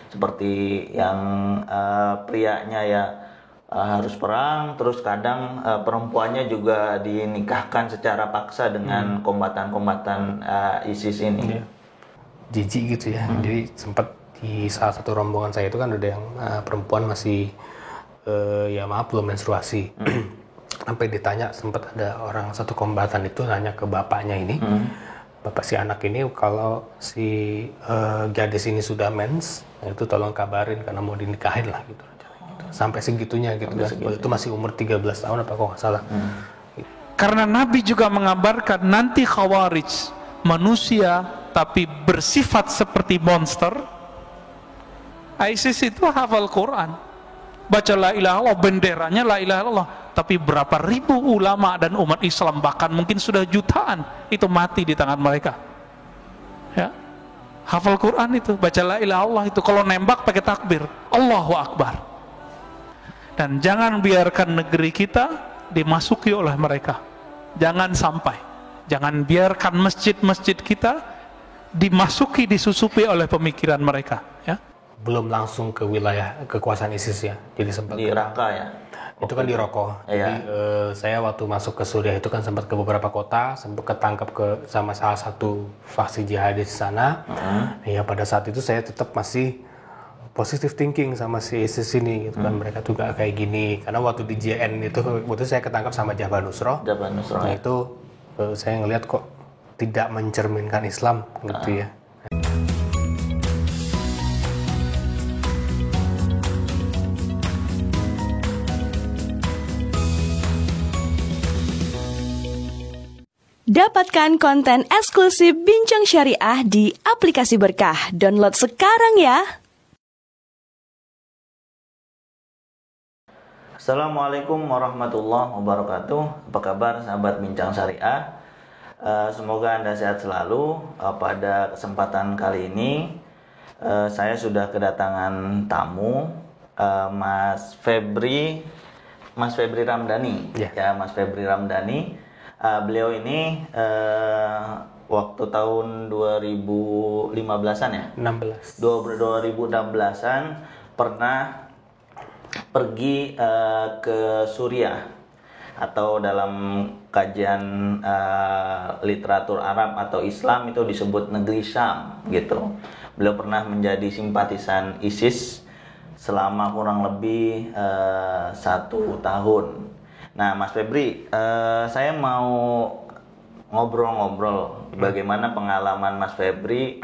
seperti yang prianya ya harus perang, terus kadang perempuannya juga dinikahkan secara paksa dengan kombatan-kombatan ISIS ini. Jijik gitu ya. Jadi sempat di salah satu rombongan saya itu kan ada yang perempuan masih ya maaf belum menstruasi. Sampai ditanya, sempat ada orang satu kombatan itu nanya ke bapaknya ini, bapak si anak ini, kalau si gadis ini sudah mens, itu tolong kabarin karena mau dinikahin lah gitu. Sampai segitunya gitu kan. Waktu itu masih umur 13 tahun apa kok nggak salah. Karena Nabi juga mengabarkan nanti Khawarij manusia tapi bersifat seperti monster. ISIS itu hafal Quran, baca la ilaha illallah, benderanya la ilaha illallah, tapi berapa ribu ulama dan umat Islam, bahkan mungkin sudah jutaan, itu mati di tangan mereka. Ya, hafal Quran itu, baca la ilaha illallah itu, kalau nembak pakai takbir, Allahu Akbar. Dan jangan biarkan negeri kita dimasuki oleh mereka. Jangan sampai. Jangan biarkan masjid-masjid kita dimasuki, disusupi oleh pemikiran mereka. Ya. Belum langsung ke wilayah kekuasaan ISIS ya. Jadi sempat di Raqqa ya. Itu kan di Raqqa. Jadi saya waktu masuk ke Suriah itu kan sempat ke beberapa kota, sempat ketangkap sama salah satu faksi jihadis di sana. Ya pada saat itu saya tetap masih positive thinking sama si ISIS ini gitu kan, mereka juga kayak gini. Karena waktu di JN itu waktu saya ketangkap sama Jabhat Nusrah. Nah itu saya ngelihat kok tidak mencerminkan Islam gitu ya. Dapatkan konten eksklusif Bincang Syariah di aplikasi Berkah. Download sekarang ya. Assalamualaikum warahmatullahi wabarakatuh. Apa kabar sahabat Bincang Syariah? Semoga Anda sehat selalu. Pada kesempatan kali ini saya sudah kedatangan tamu, Mas Febri Ramdhani. Ya, Mas Febri Ramdhani. Beliau ini waktu tahun 2015-an ya? 2016-an pernah pergi ke Suriah, atau dalam kajian literatur Arab atau Islam itu disebut negeri Syam gitu. Beliau pernah menjadi simpatisan ISIS selama kurang lebih 1 tahun. Nah, Mas Febri, saya mau ngobrol-ngobrol bagaimana pengalaman Mas Febri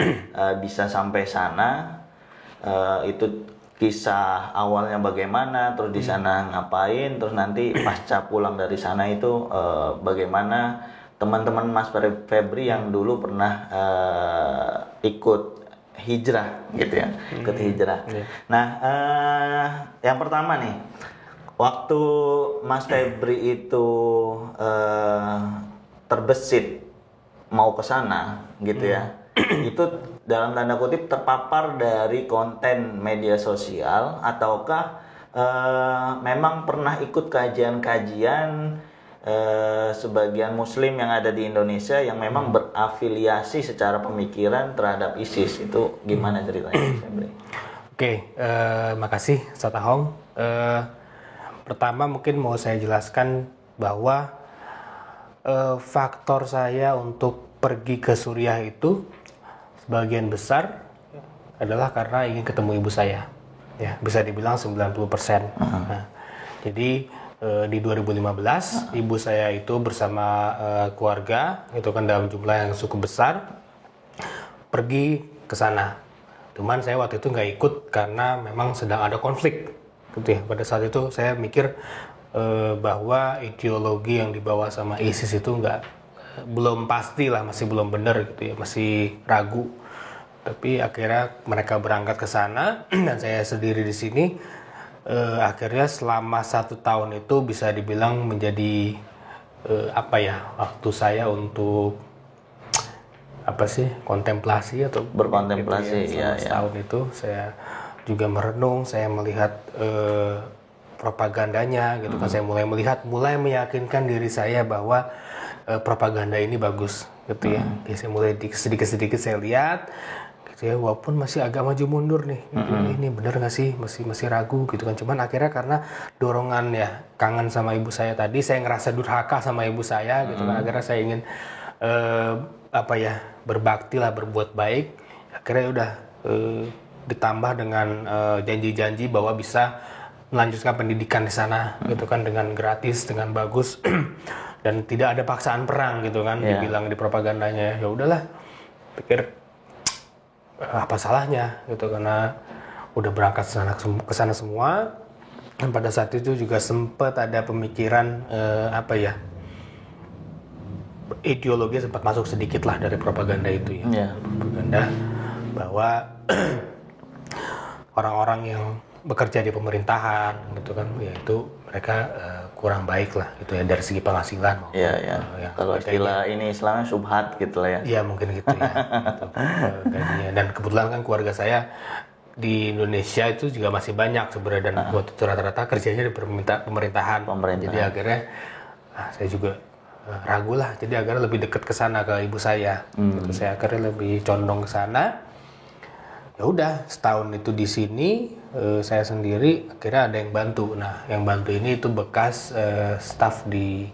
bisa sampai sana. Itu kisah awalnya bagaimana, terus di sana ngapain, terus nanti pasca pulang dari sana itu bagaimana teman-teman Mas Febri yang dulu pernah ikut hijrah gitu ya, ikut hijrah. Nah, yang pertama nih, waktu Mas Febri itu terbesit mau ke sana gitu ya, itu dalam tanda kutip terpapar dari konten media sosial, ataukah memang pernah ikut kajian-kajian sebagian muslim yang ada di Indonesia yang memang berafiliasi secara pemikiran terhadap ISIS? Itu gimana ceritanya, Febri? Oke, makasih Ustaz Ahong. Pertama mungkin mau saya jelaskan bahwa faktor saya untuk pergi ke Suriah itu sebagian besar adalah karena ingin ketemu ibu saya, ya bisa dibilang 90%. Nah, jadi di 2015 ibu saya itu bersama keluarga itu kan dalam jumlah yang cukup besar pergi ke sana. Cuman saya waktu itu nggak ikut karena memang sedang ada konflik, gitu ya. Pada saat itu saya mikir bahwa ideologi yang dibawa sama ISIS itu belum pasti lah, masih belum benar gitu ya, masih ragu. Tapi akhirnya mereka berangkat ke sana dan saya sendiri di sini. Akhirnya selama 1 tahun itu bisa dibilang menjadi waktu saya untuk kontemplasi atau berkontemplasi gitu ya. Selama 1 tahun itu saya juga merenung, saya melihat propagandanya gitu kan. Saya mulai meyakinkan diri saya bahwa propaganda ini bagus gitu ya. Jadi saya mulai sedikit-sedikit saya lihat gitu gitu ya, walaupun masih agak maju mundur nih, ini bener nggak sih, masih ragu gitu kan. Cuman akhirnya karena dorongan ya, kangen sama ibu saya tadi, saya ngerasa durhaka sama ibu saya gitu kan, akhirnya saya ingin berbakti lah, berbuat baik. Akhirnya udah ditambah dengan janji-janji bahwa bisa melanjutkan pendidikan di sana gitu kan, dengan gratis, dengan bagus dan tidak ada paksaan perang gitu kan, dibilang di propagandanya. Ya udahlah, pikir apa salahnya gitu, karena udah berangkat ke sana semua. Dan pada saat itu juga sempat ada pemikiran ideologi sempat masuk sedikit lah dari propaganda itu ya. Propaganda bahwa orang-orang yang bekerja di pemerintahan gitu kan, yaitu mereka kurang baik lah gitu ya dari segi penghasilan. Kalau istilah ini Islamnya subhat gitu lah ya. Iya mungkin gitu ya. Gitu, gajinya. Dan kebetulan kan keluarga saya di Indonesia itu juga masih banyak sebenarnya, dan waktu itu rata-rata kerjanya di pemerintahan. Jadi akhirnya saya juga ragu lah. Jadi akhirnya lebih dekat ke sana, ke ibu saya. Gitu, saya akhirnya lebih condong ke sana. Ya udah, setahun itu di sini saya sendiri, akhirnya ada yang bantu. Nah, yang bantu ini itu bekas staf di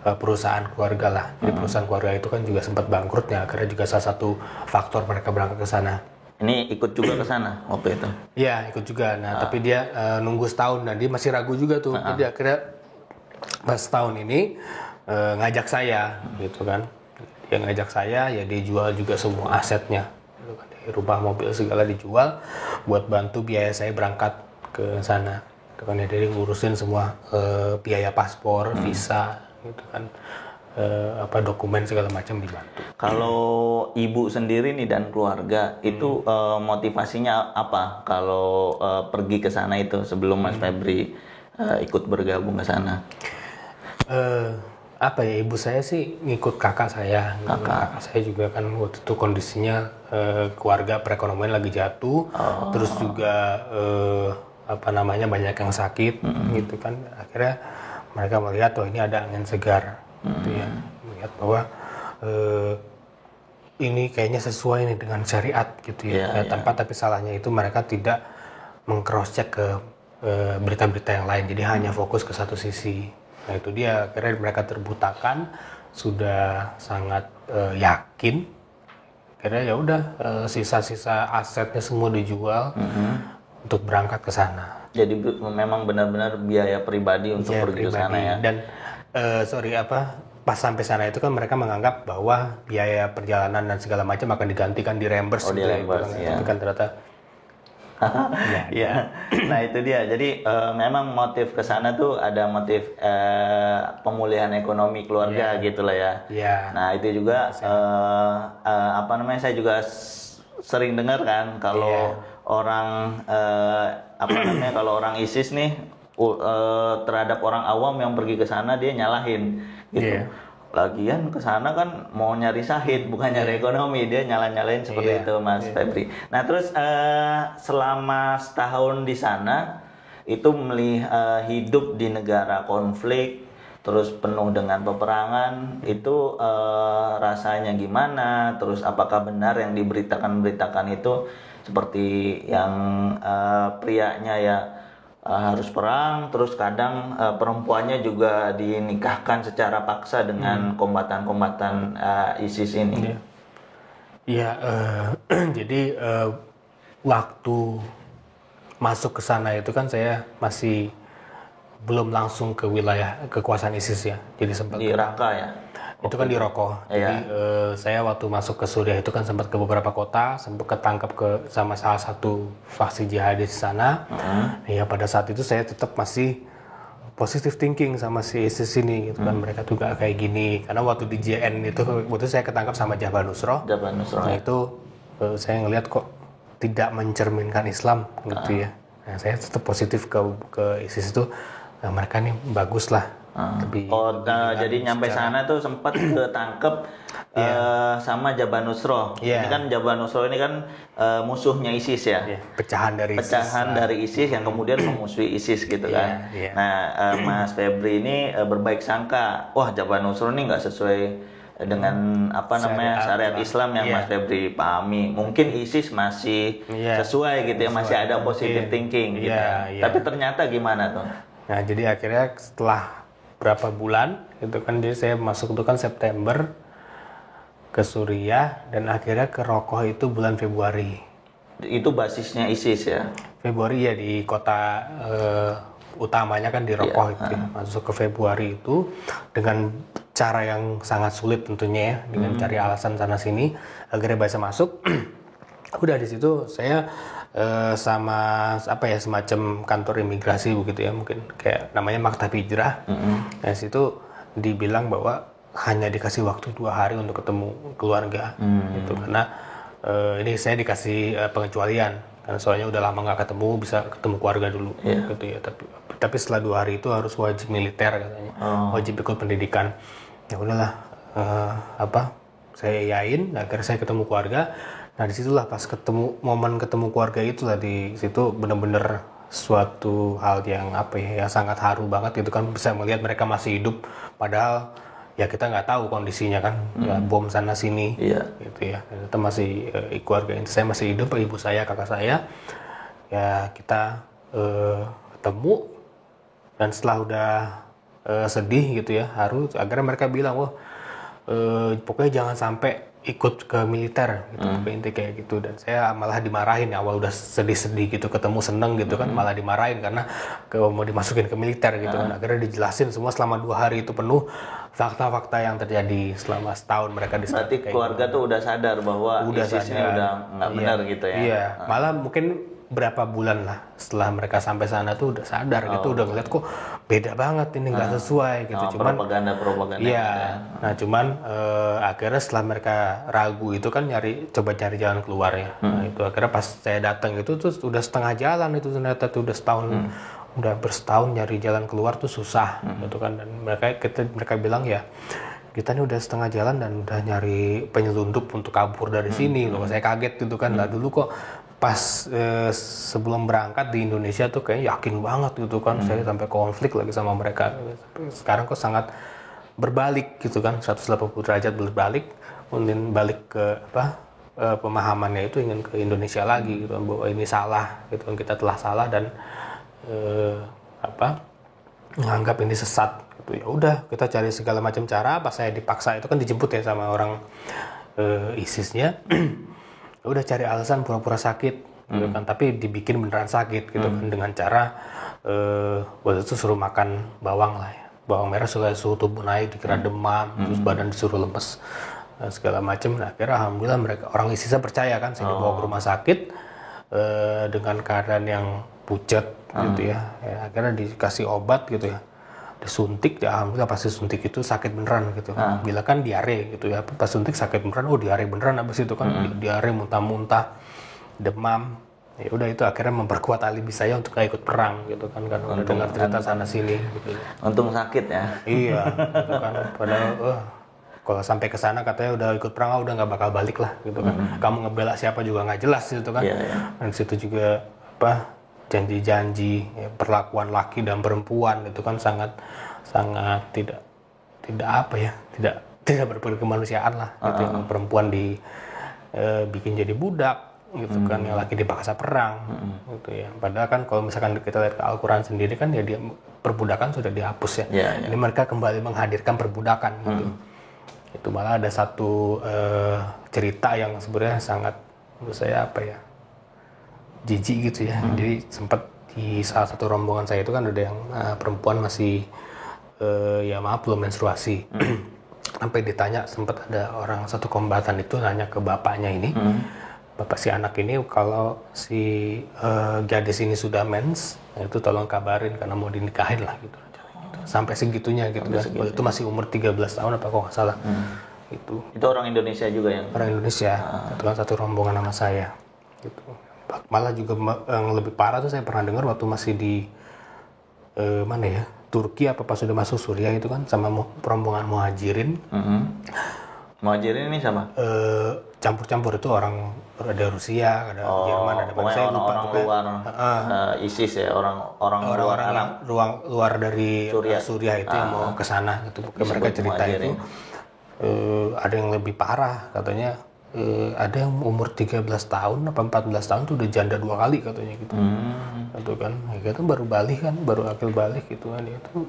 perusahaan keluarga lah. Jadi perusahaan keluarga itu kan juga sempat bangkrut ya, akhirnya juga salah satu faktor mereka berangkat ke sana. Ini ikut juga ke sana waktu itu? Iya, ikut juga. Nah, tapi dia nunggu setahun, dan dia masih ragu juga tuh. Jadi akhirnya pas setahun ini ngajak saya gitu kan. Dia ngajak saya, ya dia jual juga semua asetnya. Rumah, mobil segala dijual buat bantu biaya saya berangkat ke sana. Itu kan ya, jadi ngurusin semua biaya paspor, visa gitu kan. Dokumen segala macam dibantu. Kalau ibu sendiri nih dan keluarga itu motivasinya apa kalau pergi ke sana itu sebelum Mas Febri ikut bergabung ke sana? Ibu saya sih ngikut kakak saya. Kakak saya juga kan waktu itu kondisinya keluarga perekonomian lagi jatuh, terus juga banyak yang sakit gitu kan. Akhirnya mereka melihat ini ada angin segar gitu ya, melihat bahwa ini kayaknya sesuai nih dengan syariat gitu ya. Tapi salahnya itu mereka tidak meng-cross check ke berita-berita yang lain, jadi hanya fokus ke satu sisi. Nah itu dia, akhirnya mereka terbutakan, sudah sangat yakin. Akhirnya ya udah, sisa-sisa asetnya semua dijual untuk berangkat ke sana. Jadi memang benar-benar biaya pribadi untuk pergi ke sana ya. Dan pas sampai sana itu kan mereka menganggap bahwa biaya perjalanan dan segala macam akan digantikan, di reimburse. Tapi kan ternyata Ya, nah itu dia. Jadi memang motif ke sana tuh ada motif pemulihan ekonomi keluarga gitu lah ya. Nah itu juga saya juga sering dengar kan kalau orang kalau orang ISIS nih terhadap orang awam yang pergi ke sana dia nyalahin gitu. Lagian ke sana kan mau nyari syahid bukan nyari ekonomi, dia nyalain seperti itu Mas Febri. Nah terus selama setahun di sana itu hidup di negara konflik terus penuh dengan peperangan, itu rasanya gimana? Terus apakah benar yang diberitakan itu seperti yang prianya ya harus perang, terus kadang perempuannya juga dinikahkan secara paksa dengan kombatan-kombatan ISIS ini. Jadi waktu masuk ke sana itu kan saya masih belum langsung ke wilayah kekuasaan ISIS ya. Jadi sempat di Raqqa ya. Itu kan di Raqqa. Jadi saya waktu masuk ke Suriah itu kan sempat ke beberapa kota, sempat ketangkap sama salah satu faksi jihadis di sana. Ya pada saat itu saya tetap masih positive thinking sama si ISIS ini gitu kan. Mereka juga kayak gini. Karena waktu di JN itu waktu saya ketangkap sama Jabhat Nusrah. Nah itu saya ngelihat kok tidak mencerminkan Islam gitu ya. Nah saya tetap positif ke ISIS itu. Nah, mereka nih bagus lah. Jadi nyampe sana tuh sempat ketangkep sama Jabhat Nusrah. Ini kan Jabhat Nusrah ini kan musuhnya ISIS ya. Pecahan dari ISIS yang kemudian memusuhi ISIS gitu kan. Nah, Mas Febri ini berbaik sangka, wah Jabhat Nusrah ini nggak sesuai dengan apa namanya syariat Islam yang Mas Febri pahami. Mungkin ISIS masih sesuai gitu ya, masih ada positive thinking gitu. Tapi ternyata gimana tuh? Nah, jadi akhirnya setelah berapa bulan itu kan, jadi saya masuk itu kan September ke Suriah dan akhirnya ke Raqqa itu bulan Februari. Itu basisnya ISIS ya? Februari ya, di kota utamanya kan di Raqqa itu ya. Masuk ke Februari itu dengan cara yang sangat sulit tentunya ya, dengan cari alasan sana sini akhirnya bisa masuk. Udah di situ saya sama apa ya, semacam kantor imigrasi begitu ya, mungkin kayak namanya Maktab Hijrah. Nah, situ dibilang bahwa hanya dikasih waktu 2 hari untuk ketemu keluarga gitu, karena ini saya dikasih pengecualian karena soalnya udah lama nggak ketemu, bisa ketemu keluarga dulu gitu ya. Tapi setelah 2 hari itu harus wajib militer katanya, wajib ikut pendidikan. Ya udahlah, saya yain, akhirnya saya ketemu keluarga. Nah, disitulah pas momen ketemu keluarga itu lah, di situ bener-bener suatu hal yang yang sangat haru banget gitu kan, bisa melihat mereka masih hidup padahal ya kita nggak tahu kondisinya kan, ya bom sana sini gitu ya. Ternyata masih keluarga inti saya masih hidup, ibu saya, kakak saya, ya kita ketemu. Dan setelah udah sedih gitu ya, haru, akhirnya mereka bilang, wah pokoknya jangan sampai ikut ke militer gitu, inti kayak gitu. Dan saya malah dimarahin, awal udah sedih-sedih gitu, ketemu seneng gitu kan, malah dimarahin karena mau dimasukin ke militer gitu kan. Akhirnya dijelasin semua selama 2 hari itu penuh fakta-fakta yang terjadi selama setahun mereka di sana. Berarti keluarga tuh udah sadar bahwa ISIS-nya udah nggak benar gitu ya? Iya, malah mungkin berapa bulan lah setelah mereka sampai sana tuh udah sadar gitu, udah ngeliat kok beda banget ini, nggak sesuai gitu. Cuman propaganda iya, nah cuman akhirnya setelah mereka ragu itu kan coba cari jalan keluar ya. Nah, itu akhirnya pas saya datang itu tuh udah setengah jalan itu, ternyata tuh udah setahun, udah bersetahun nyari jalan keluar tuh susah gitu kan. Dan mereka bilang ya, kita ini udah setengah jalan dan udah nyari penyelundup untuk kabur dari sini. Loh, saya kaget gitu kan. Lah dulu kok pas sebelum berangkat di Indonesia tuh kayak yakin banget gitu kan, saya sampai konflik lagi sama mereka. Sekarang kok sangat berbalik gitu kan, 180 derajat berbalik, kemudian balik ke pemahamannya itu ingin ke Indonesia lagi gitu, bahwa ini salah gitu kan, kita telah salah dan menganggap ini sesat gitu. Ya udah, kita cari segala macam cara. Pas saya dipaksa itu kan dijemput ya sama orang ISIS-nya. Udah cari alasan pura-pura sakit gitu kan, tapi dibikin beneran sakit gitu kan, dengan cara waktu itu suruh makan bawang lah ya, bawang merah, suhu tubuh naik, dikira demam, terus badan disuruh lemes segala macam. Nah, akhirnya alhamdulillah mereka orang ISIS percaya kan, saya dibawa ke rumah sakit dengan keadaan yang pucat gitu ya. Akhirnya dikasih obat gitu ya, disuntik, ya alhamdulillah pasti suntik itu sakit beneran gitu. Bila kan diare gitu ya, pas suntik sakit beneran, diare beneran, abis itu kan diare, muntah-muntah, demam. Ya udah, itu akhirnya memperkuat alibi saya untuk gak ikut perang gitu kan, karena udah dengar cerita sana sini gitu. Untung sakit ya. Iya gitu kan, padahal kalau sampai ke sana katanya udah ikut perang, udah nggak bakal balik lah gitu kan. Kamu ngebela siapa juga nggak jelas gitu kan. Dan situ juga janji-janji ya, perlakuan laki dan perempuan itu kan sangat tidak berkemanusiaan lah gitu. Yang perempuan bikin jadi budak gitu kan, yang laki dipaksa perang gitu ya. Padahal kan kalau misalkan kita lihat ke Al-Quran sendiri kan ya, dia perbudakan sudah dihapus ya. Ini mereka kembali menghadirkan perbudakan gitu. Itu malah ada satu cerita yang sebenarnya sangat menurut saya jijik gitu ya. Jadi sempat di salah satu rombongan saya itu kan ada yang perempuan masih belum menstruasi. Sampai ditanya, sempat ada orang satu kombatan itu nanya ke bapaknya ini, bapak si anak ini, kalau si gadis ini sudah mens, itu tolong kabarin karena mau dinikahin lah gitu. Sampai segitunya gitu kan. Itu masih umur 13 tahun apa kok nggak salah. Itu orang Indonesia juga yang? Orang Indonesia. Itu kan satu rombongan sama saya gitu. Malah juga yang lebih parah tuh saya pernah dengar waktu masih di Turki apa pas sudah masuk Suriah itu kan, sama rombongan muhajirin. Muhajirin ini sama? Campur-campur, itu orang ada Rusia, ada Jerman, ada saya lupa. Orang luar ISIS ya, orang luar dari Suriah itu yang mau ke sana gitu. Mereka cerita itu ada yang lebih parah katanya, ada yang umur 13 tahun apa 14 tahun tuh udah janda 2 kali katanya gitu. Gitu kan. Kita baru balik kan, baru akil balik gitu kan itu.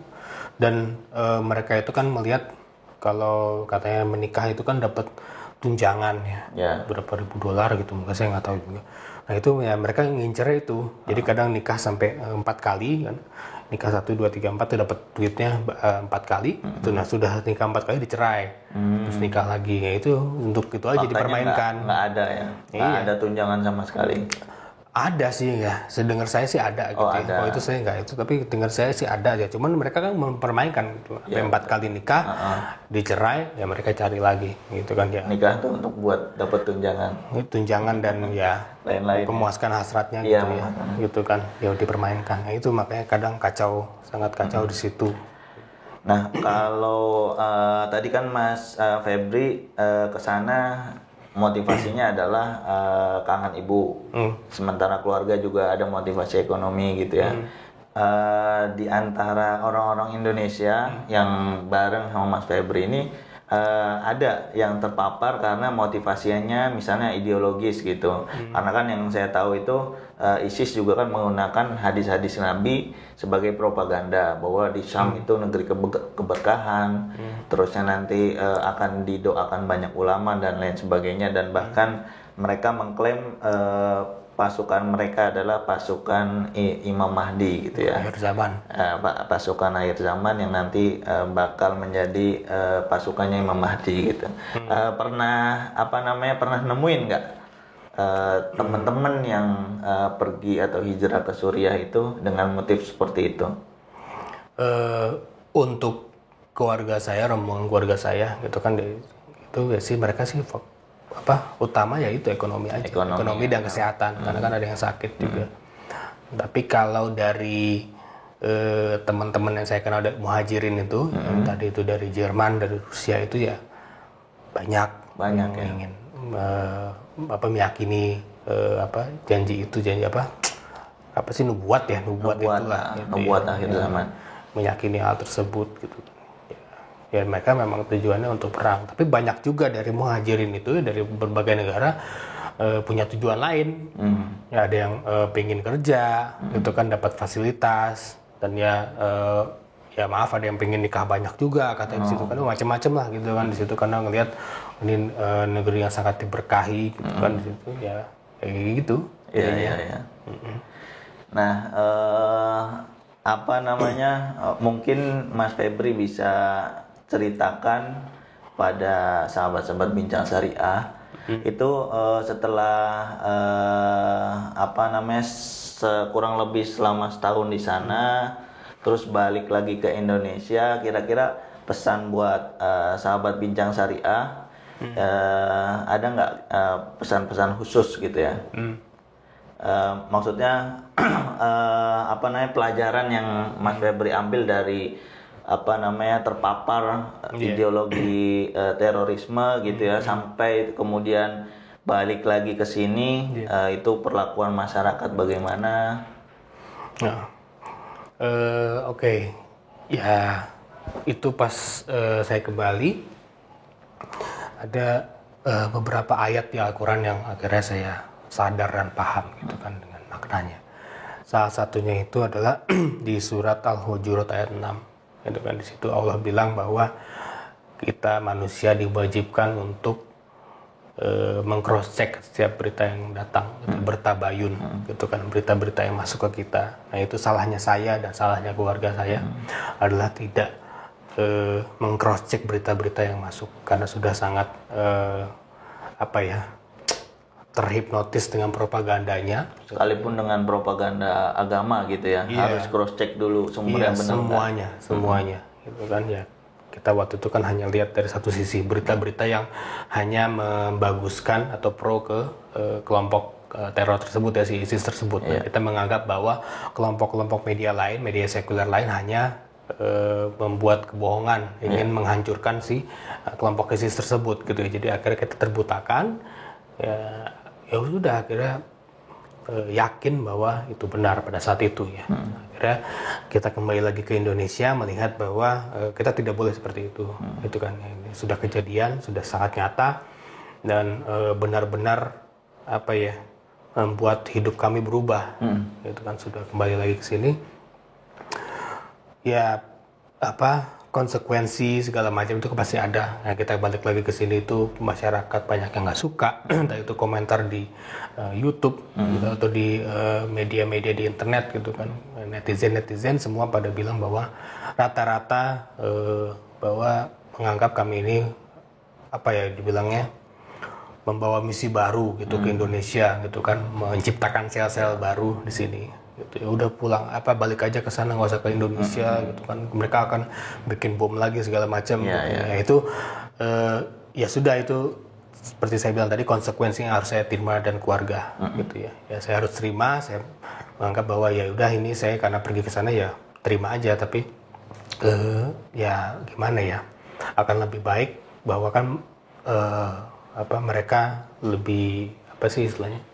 Dan mereka itu kan melihat kalau katanya menikah itu kan dapat tunjangan ya, berapa ribu dolar gitu, mungkin saya nggak tahu juga. Nah itu ya mereka ngincer itu, jadi kadang nikah sampai 4 kali kan, nikah 1, 2, 3, 4 tuh dapat duitnya 4 kali, itu nah sudah nikah 4 kali dicerai, terus nikah lagi, ya itu untuk itu aja dipermainkan. Nggak ada ya, nggak ada tunjangan sama sekali. Ada sih ya, sedengar saya sih ada gitu ya. Ada. Oh itu saya nggak itu, tapi dengar saya sih ada aja. Cuman mereka kan mempermainkan gitu. Sampai 4 kali nikah, dicerai, ya mereka cari lagi gitu kan ya. Nikah tuh untuk buat dapat tunjangan. Tunjangan dan ya Lain-lain. memuaskan hasratnya Iya, gitu ya. Gitu kan, ya dipermainkan. Nah itu makanya kadang kacau, sangat kacau di situ. Nah kalau tadi kan Mas Febri kesana motivasinya adalah kangen ibu, sementara keluarga juga ada motivasi ekonomi gitu ya. Di antara orang-orang Indonesia yang bareng sama Mas Febri ini ada yang terpapar karena motivasinya misalnya ideologis gitu. Karena kan yang saya tahu itu ISIS juga kan menggunakan hadis-hadis Nabi sebagai propaganda bahwa di Syam itu negeri keberkahan, terusnya nanti akan didoakan banyak ulama dan lain sebagainya, dan bahkan mereka mengklaim pasukan mereka adalah pasukan Imam Mahdi gitu ya. Akhir zaman. Pasukan akhir zaman yang nanti bakal menjadi pasukannya Imam Mahdi gitu. Pernah nemuin nggak teman-teman yang pergi atau hijrah ke Suriah itu dengan motif seperti itu? Untuk keluarga saya, rombongan keluarga saya gitu kan, itu ya sih mereka sih utama ya itu ekonomi aja, ekonomi dan kesehatan, karena kan ada yang sakit juga. Tapi kalau dari teman-teman yang saya kenal dari muhajirin itu, yang tadi itu dari Jerman, dari Rusia itu ya banyak yang ingin meyakini janji nubuat itulah gitu, nubuat akhir zaman, meyakini hal tersebut gitu. Ya mereka memang tujuannya untuk perang, tapi banyak juga dari muhajirin itu dari berbagai negara punya tujuan lain. Ya ada yang pengen kerja gitu kan, dapat fasilitas, dan ya maaf ada yang pengen nikah banyak juga katanya di situ kan, macam-macam lah gitu kan di situ, karena ngelihat ini negeri yang sangat diberkahi gitu kan di situ ya kayak gitu. Iya. Nah mungkin Mas Febri bisa ceritakan pada sahabat-sahabat Bincang Syariah itu setelah kurang lebih selama setahun di sana, terus balik lagi ke Indonesia, kira-kira pesan buat sahabat Bincang Syariah ada nggak pesan-pesan khusus gitu ya? Maksudnya pelajaran yang Mas Febri ambil dari terpapar ideologi terorisme gitu ya, sampai kemudian balik lagi ke sini, itu perlakuan masyarakat bagaimana? Oke. Ya itu pas saya ke Bali ada beberapa ayat di Al-Quran yang akhirnya saya sadar dan paham gitu kan dengan maknanya. Salah satunya itu adalah di surat Al-Hujurat ayat 6. Itu kan di situ Allah bilang bahwa kita manusia diwajibkan untuk meng-cross check setiap berita yang datang, bertabayun gitu kan, berita-berita yang masuk ke kita. Nah itu salahnya saya dan salahnya keluarga saya adalah tidak meng-cross check berita-berita yang masuk, karena sudah sangat terhipnotis dengan propagandanya. Sekalipun dengan propaganda agama gitu ya, harus cross check dulu sumber yang benar. Semuanya gitu kan ya. Kita waktu itu kan hanya lihat dari satu sisi, berita-berita yang hanya membaguskan atau pro ke kelompok teror tersebut ya, si ISIS tersebut. Nah, kita menganggap bahwa kelompok-kelompok media lain, media sekuler lain hanya membuat kebohongan, ingin menghancurkan si kelompok ISIS tersebut gitu ya. Jadi akhirnya kita terbutakan, ya sudah akhirnya yakin bahwa itu benar pada saat itu ya. Akhirnya kita kembali lagi ke Indonesia melihat bahwa kita tidak boleh seperti itu. Itu kan ini sudah kejadian, sudah sangat nyata dan benar-benar apa ya membuat hidup kami berubah. Itu kan sudah kembali lagi ke sini. Ya apa konsekuensi segala macam itu pasti ada. Nah, kita balik lagi ke sini itu masyarakat banyak yang nggak suka, entah itu komentar di YouTube gitu, atau di media-media di internet gitu kan, netizen semua pada bilang bahwa rata-rata bahwa menganggap kami ini apa ya dibilangnya membawa misi baru gitu ke Indonesia gitu kan, menciptakan sel-sel baru di sini. Gitu. Ya udah pulang balik aja ke sana, nggak usah ke Indonesia gitu kan, mereka akan bikin bom lagi segala macam gitu. Ya itu ya sudah, itu seperti saya bilang tadi konsekuensi yang harus saya terima dan keluarga gitu ya saya harus terima. Saya menganggap bahwa ya udah ini saya karena pergi ke sana ya terima aja, tapi ya gimana ya, akan lebih baik bahwa kan mereka lebih apa sih istilahnya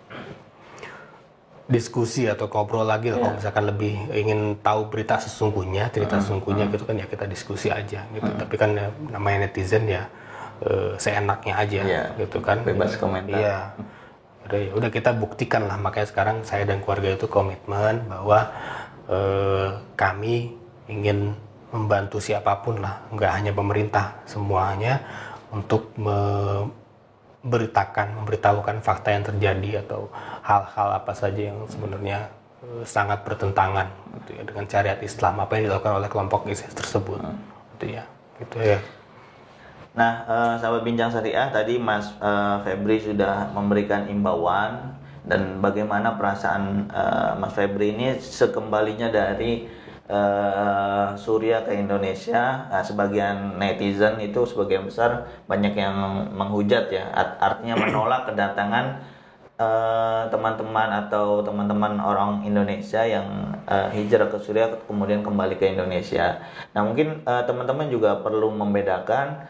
diskusi atau ngobrol lagi lah. Kalau misalkan lebih ingin tahu berita sesungguhnya, cerita sesungguhnya gitu kan, ya kita diskusi aja gitu. Tapi kan ya, namanya netizen ya seenaknya aja gitu kan, bebas komentar. Iya. Udah kita buktikan lah, makanya sekarang saya dan keluarga itu komitmen bahwa kami ingin membantu siapapun lah, nggak hanya pemerintah, semuanya untuk memberitahukan fakta yang terjadi atau hal-hal apa saja yang sebenarnya sangat bertentangan gitu ya dengan syariat Islam, apa yang dilakukan oleh kelompok ISIS tersebut gitu ya. Nah, sahabat Bincang Syariah, tadi Mas Febri sudah memberikan imbauan dan bagaimana perasaan Mas Febri ini sekembalinya dari Suriah ke Indonesia. Sebagian netizen itu sebagian besar banyak yang menghujat ya, artinya menolak kedatangan teman-teman atau teman-teman orang Indonesia yang hijrah ke Suriah kemudian kembali ke Indonesia. Nah, mungkin teman-teman juga perlu membedakan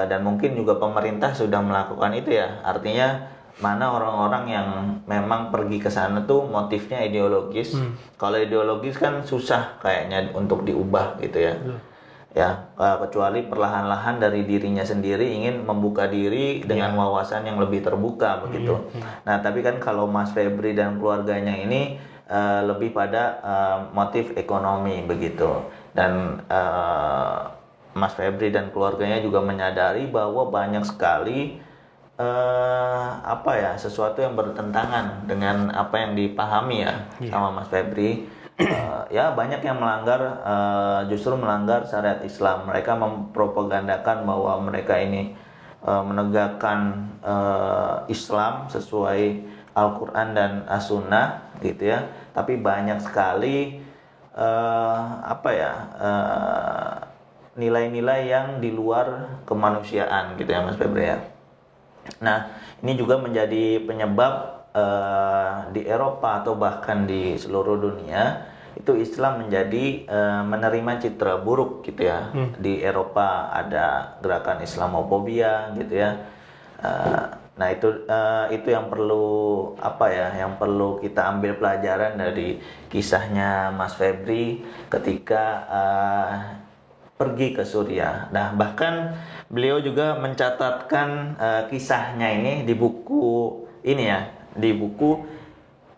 dan mungkin juga pemerintah sudah melakukan itu ya, artinya mana orang-orang yang memang pergi ke sana tuh motifnya ideologis. Kalau ideologis kan susah kayaknya untuk diubah gitu ya. Ya, kecuali perlahan-lahan dari dirinya sendiri ingin membuka diri dengan wawasan yang lebih terbuka begitu. Nah, tapi kan kalau Mas Febri dan keluarganya ini lebih pada motif ekonomi begitu. Dan Mas Febri dan keluarganya juga menyadari bahwa banyak sekali sesuatu yang bertentangan dengan apa yang dipahami ya sama Mas Febri. Ya banyak yang melanggar, justru melanggar syariat Islam. Mereka mempropagandakan bahwa mereka ini menegakkan Islam sesuai Al-Quran dan As-Sunnah gitu ya. Tapi banyak sekali nilai-nilai yang di luar kemanusiaan gitu ya Mas Febri ya. Nah, ini juga menjadi penyebab di Eropa atau bahkan di seluruh dunia itu Islam menjadi menerima citra buruk gitu ya. Di Eropa ada gerakan Islamofobia gitu ya. Nah, itu yang perlu yang perlu kita ambil pelajaran dari kisahnya Mas Febri ketika pergi ke Suriah. Nah, bahkan beliau juga mencatatkan kisahnya ini di buku ini ya, di buku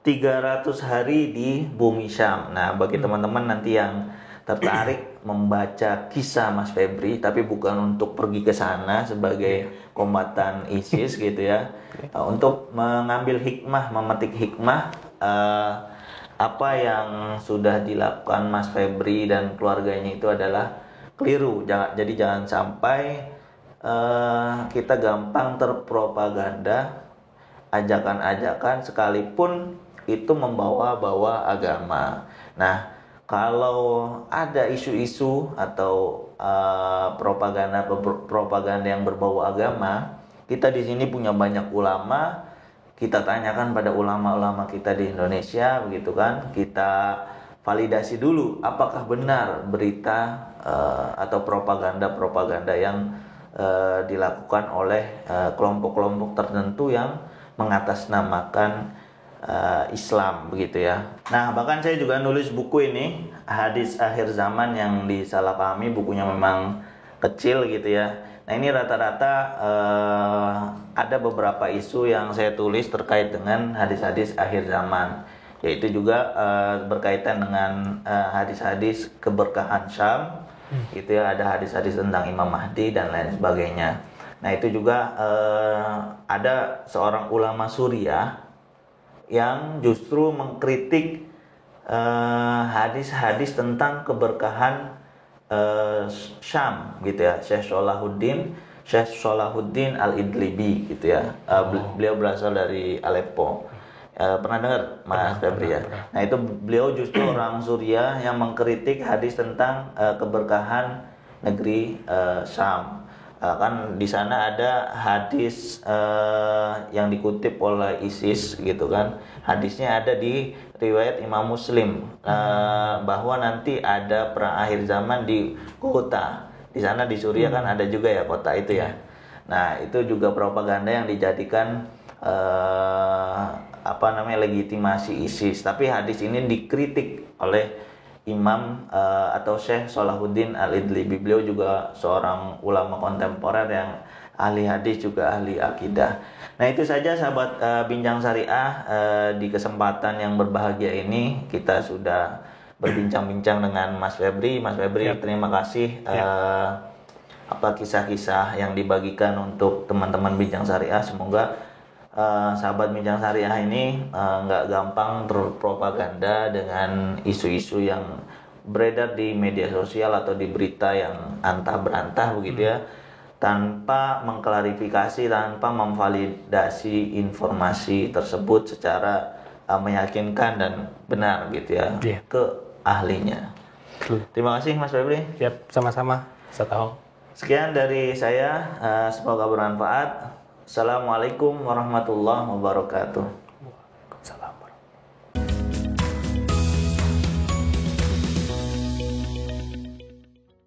300 hari di Bumi Syam. Nah, bagi teman-teman nanti yang tertarik membaca kisah Mas Febri, tapi bukan untuk pergi ke sana sebagai kombatan ISIS gitu ya, untuk mengambil hikmah, memetik hikmah apa yang sudah dilakukan Mas Febri dan keluarganya itu adalah keliru. Jadi jangan sampai kita gampang terpropaganda ajakan-ajakan sekalipun itu membawa-bawa agama. Nah, kalau ada isu-isu atau propaganda yang berbau agama, kita di sini punya banyak ulama. Kita tanyakan pada ulama-ulama kita di Indonesia, begitu kan? Kita validasi dulu apakah benar berita atau propaganda-propaganda yang dilakukan oleh kelompok-kelompok tertentu yang mengatasnamakan Islam begitu ya. Nah, bahkan saya juga nulis buku ini, Hadis Akhir Zaman, yang disalahpahami. Bukunya memang kecil gitu ya. Nah, ini rata-rata ada beberapa isu yang saya tulis terkait dengan hadis-hadis akhir zaman, yaitu juga berkaitan dengan hadis-hadis keberkahan Syam gitu ya. Ada hadis-hadis tentang Imam Mahdi dan lain sebagainya. Nah, itu juga ada seorang ulama Suriah yang justru mengkritik hadis-hadis tentang keberkahan Syam gitu ya, Syekh Salahuddin Al-Idlibi gitu ya. Beliau berasal dari Aleppo. Pernah dengar Mas Febri ya? Nah, itu beliau justru orang Suriah yang mengkritik hadis tentang keberkahan negeri Syam. Kan di sana ada hadis yang dikutip oleh ISIS gitu kan. Hadisnya ada di riwayat Imam Muslim, bahwa nanti ada perang akhir zaman di kota. Di sana di Suriah kan ada juga ya kota itu ya. Nah, itu juga propaganda yang dijadikan legitimasi ISIS. Tapi hadis ini dikritik oleh Imam atau Syekh Salahuddin Al-Idlibi. Beliau juga seorang ulama kontemporer yang ahli hadis juga ahli akidah. Nah, itu saja sahabat Bincang Syariah, di kesempatan yang berbahagia ini kita sudah berbincang-bincang dengan Mas Febri. Mas Febri, terima kasih kisah-kisah yang dibagikan untuk teman-teman Bincang Syariah. Semoga sahabat Bincang Syariah ini nggak gampang terpropaganda dengan isu-isu yang beredar di media sosial atau di berita yang antah berantah begitu ya, tanpa mengklarifikasi, tanpa memvalidasi informasi tersebut secara meyakinkan dan benar gitu ya, ke ahlinya. Terima kasih Mas Febri. Siap, sama-sama. Setahun. Sekian dari saya, semoga bermanfaat. Assalamualaikum warahmatullahi wabarakatuh.